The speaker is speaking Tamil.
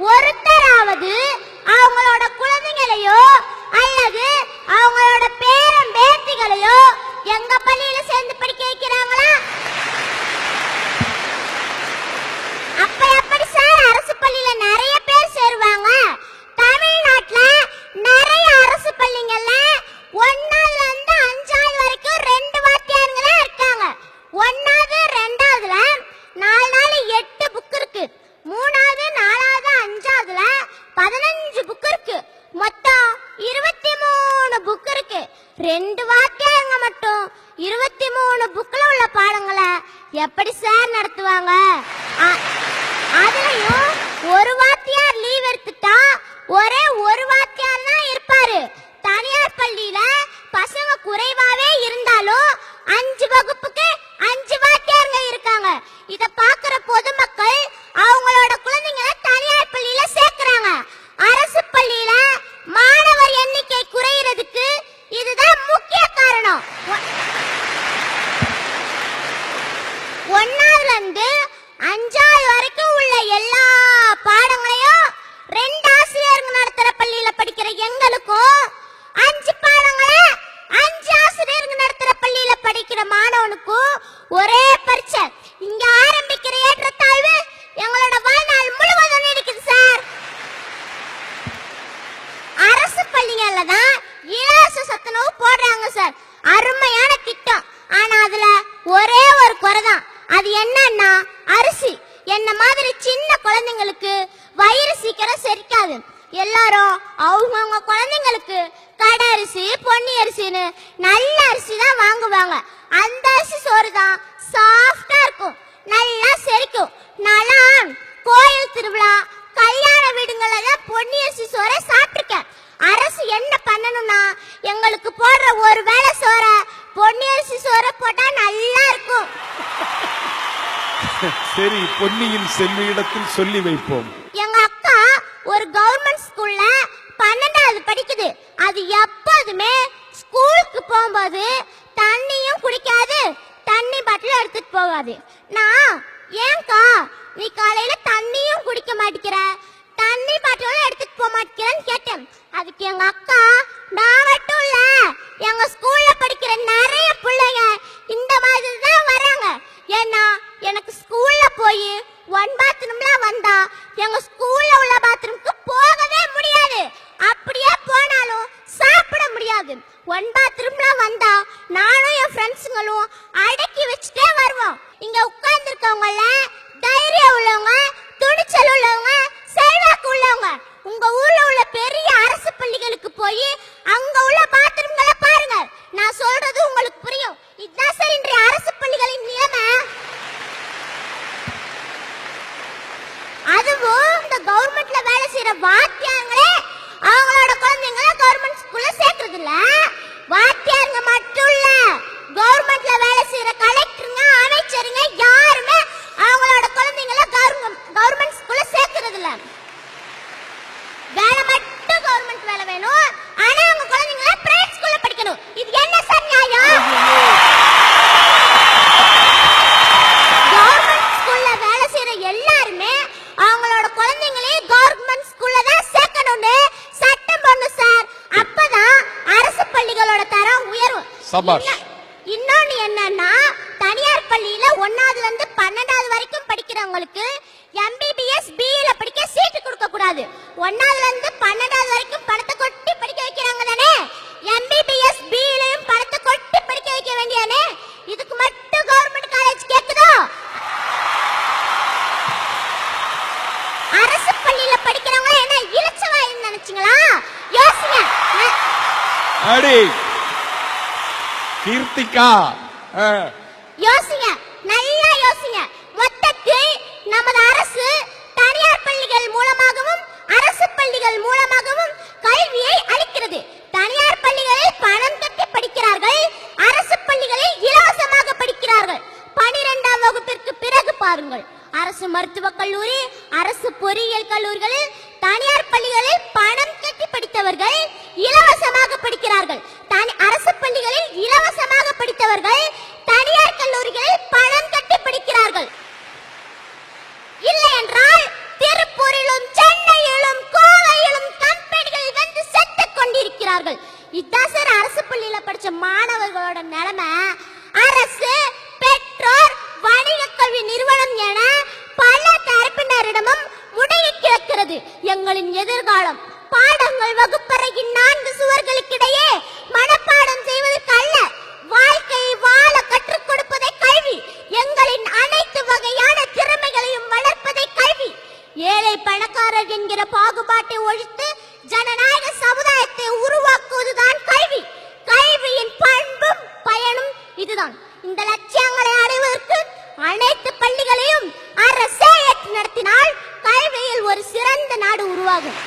ஒருத்தராவது அவங்களோட குழந்தைகளையோ அல்லது அவங்களோட பேரன் பேத்திகளையோ எங்க பள்ளியில சேர்ந்து படிக்க வைக்கிறாங்களா? அப்ப எப்படி சார் அரசு பள்ளியில நிறைய பேர் சேருவாங்க? தமிழ்நாட்டுல நிறைய அரசு பள்ளிங்கள்ல 1ஆவதுல இருந்து 5ஆவது வரைக்கும் 2 வாத்தியாருங்க தான் இருக்காங்க. 1ஆவது 2ஆவதுல 4 நாள் 8 புக் இருக்கு. 3ஆவது 4ஆவது 5ஆவதுல 15 புக் இருக்கு. மொத்தம் 23 புக் இருக்கு. 2 வாத்தியாருங்க மட்டும் 23 புக்ல உள்ள பாடங்களை எப்படி சார் நடத்துவாங்க? அதுலயும் ஒரு வாத்தியார் லீவ் எடுத்துட்டா ஒரே ஒரு வாத்தியார் தான் இருப்பாரு. தனியார் பள்ளியில பசங்க குறைவாவே இருந்தாலும் 5 வகுப்புக்கு 5 வாத்தியாருங்க இருக்காங்க. இத பாக்குற பொதுமக்கள் அவங்களோட குழந்தைங்களை தனியார் பள்ளியில சேர்க்கறாங்க. அரசு பள்ளியில மாணவர் எண்ணிக்கை குறையிறதுக்கு இதுதான் முக்கிய காரணம். 1ஆவதுல இருந்து 5ஆவது வரைக்கும் உள்ள எல்லா பாடங்களையும் 2 ஆசிரியர்கள் நடத்துற பள்ளியில படிக்கிற எங்களுக்கும் 5 பாடங்களை 5 ஆசிரியர்கள் நடத்துற பள்ளியில படிக்கிற மாணவனுக்கும் ஒரே பரீட்சை. இங்க ஆரம்பிக்கிற ஏற்றத்தாழ்வு எங்களோட வாழ்நாள் முழுவதும் நீடிக்குது சார். அரசு பள்ளிகள்ல தான் இலவச சத்துணவு போடுறாங்க சார். அருமையான திட்டம். ஆனா அதுல ஒரே ஒரு குறைதான். அது என்னன்னா அரிசி. என்ன மாதிரி சின்ன குழந்தைங்களுக்கு வயிறு சீக்கிரம் செரிக்காது. எல்லாரும் அவங்க குழந்தைங்களுக்கு கடை அரிசி பொன்னி அரிசின்னு நல்ல அரிசி தான் வாங்குவாங்க. அந்த அரிசி சோறு தான் சாஃப்டா இருக்கும், நல்லா செரிக்கும். நான் கோயில் திருவிழா கல்யாண வீடுங்கள தான் பொன்னி அரிசி சோறை சாப்பிட்டுருக்கேன். அரசு என்ன பண்ணணும்னா எங்களுக்கு போடுற ஒரு வேளை சோற பொன்னி அரிசி சோறை போட்டா நல்லா இருக்கும். சரி, பொன்னியின் செல்வியிடத்தில் சொல்லி வைப்போம். எங்க அக்கா ஒரு கவர்மெண்ட் ஸ்கூல்ல 12வது படிக்குது. அது எப்போதுமே ஸ்கூலுக்கு போகும்போது தண்ணியும் குடிக்காது, தண்ணி பாட்டில் எடுத்துட்டு போகாது. நான் ஏன்க்கா நீ காலையில தண்ணியும் குடிக்க மாட்டேங்கிற, தண்ணி பாட்டிலும் எடுத்துட்டு போக மாட்டேங்கிறன்னு கேட்டேன். அதுக்கு எங்க அக்கா, நான் மட்டும் இல்ல எங்க ஸ்கூல்ல படிக்கிற நிறைய பிள்ளைங்க இந்த மாதிரி தான் வராங்க. ஏன்னா எனக்கு ஸ்கூல்ல போய் 1 பாத்ரூம்ல வந்தா எங்க ஸ்கூல்ல உள்ள பாத்ரூம்க்கு போகவே முடியாது. அப்படியே போனாலும் சாப்பிட முடியாது. 1 பாத்ரூம்ல வந்தா நானும் என் ஃப்ரெண்ட்ஸுங்களும் அடக்கி வச்சுட்டே வருவோம். இங்க உட்கார்ந்துருக்கவங்கள தைரியம் உள்ளவங்க, துணிச்சல் உள்ளவங்க, செல்வாக்கு உள்ளவங்க உங்க ஊர்ல உள்ள பெரிய அரசு பள்ளிகளுக்கு போய் அங்க உள்ள பாத்ரூம்களை பாருங்க. நான் சொல்றது உங்களுக்கு புரியும். இதுதான் சார் இன்றைய அரசு பள்ளிகளின் நிலைமை. அதுவும் இந்த கவர்மெண்ட்ல வேலை செய்யற வாத்தியாங்களே அவங்களோட குழந்தைங்களை கவர்மெண்ட் ஸ்கூல்ல சேர்க்கறது இல்ல. வாத்தியாருங்க மட்டும் இல்ல, கவர்மெண்ட்ல வேலை செய்யற கலெக்டருங்க, அமைச்சருங்க யாருமே அவங்களோட குழந்தைங்களை கவர்மெண்ட் ஸ்கூல்ல சேர்க்கறது இல்ல. வேலை மட்டும் கவர்மெண்ட் வேலை வேணும், ஆனா அவங்க குழந்தைங்களை பிரைவேட் ஸ்கூல்ல படிக்கணும். இது என்ன சார் நியாயம்? கவர்மெண்ட் ஸ்கூல்ல வேலை செய்யற எல்லாருமே அவங்களோட குழந்தைங்களே கவர்மெண்ட் ஸ்கூல்ல தான் சேர்க்கணும்னு சட்டம் பண்ணணும் சார். அப்பதான் அரசு பள்ளிகளோட தரம் உயரும். இன்னொன்னு என்னன்னா, தனியார் பள்ளியில 1ஆவதுல இருந்து 12வது வரைக்கும் படிக்கிறவங்களுக்கு MBBS BE ல படிக்க சீட்டு கொடுக்க கூடாது. 1ஆவதுல இருந்து 12வது வரைக்கும் பணத்தை கொட்டி படிக்க வைக்கிறாங்க தானே, MBBS BE லயும் பணத்தை கொட்டி படிக்க வைக்க வேண்டியானே. இதுக்கு மட்டும் கவர்மெண்ட் காலேஜ் கேக்குதோ? அரசு பள்ளியில படிக்கிறவங்க என்ன இலச்சவாயின்னு நினைச்சீங்களா? யோசிங்க. அடி கீர்த்திகா, யோசிங்க, நல்லா யோசிங்க. மொத்தத்தில் நமது அரசு தனியார் பள்ளிகள் மூலமாகவும் அரசு பள்ளிகள் மூலமாகவும் கல்வியை அளிக்கிறது. தனியார் பள்ளிகளில் பணம் கட்டி படிக்கிறார்கள், அரசு பள்ளிகளில் இலவசமாக படிக்கிறார்கள். 12ஆம் வகுப்பிற்கு பிறகு பாருங்கள், அரசு மருத்துவக் கல்லூரி, அரசு பொறியியல் கல்லூரிகளில் தனியார் பள்ளிகளில் பணம் கட்டி படித்தவர்கள் இலவசமாக படிக்கிறார்கள். அரசு பள்ளிகளில் இலவசமாக படித்தவர்கள் தனியார் கல்லூரிகளில் பணம் கட்டி படிக்கிறார்கள். இல்லை என்றால் திருப்பூரிலும் சென்னை முடங்கி கிடக்கிறது எங்களின் எதிர்காலம். பாடங்கள் வகுப்பறையின் 4 சுவர்களுக்கிடையே மனப்பாடம் செய்வதற்கு அல்ல, வாழ்க்கையை வாழ கற்றுக் கொடுப்பதை கல்வி. எங்களின் அனைத்து வகையான திறமைகளையும் வளர்ப்பதை கல்வி. ஏழை பணக்காரர் என்கிற பாகுபாட்டை ஒழித்து ஜனநாயக சமுதாயத்தை உருவாக்குவதுதான் கல்வி. கல்வியின் பண்பும் பயனும் இதுதான். இந்த லட்சியங்களை அடைவதற்கு அனைத்து பள்ளிகளையும் அரசே ஏற்று நடத்தினால் கல்வியில் ஒரு சிறந்த நாடு உருவாகும்.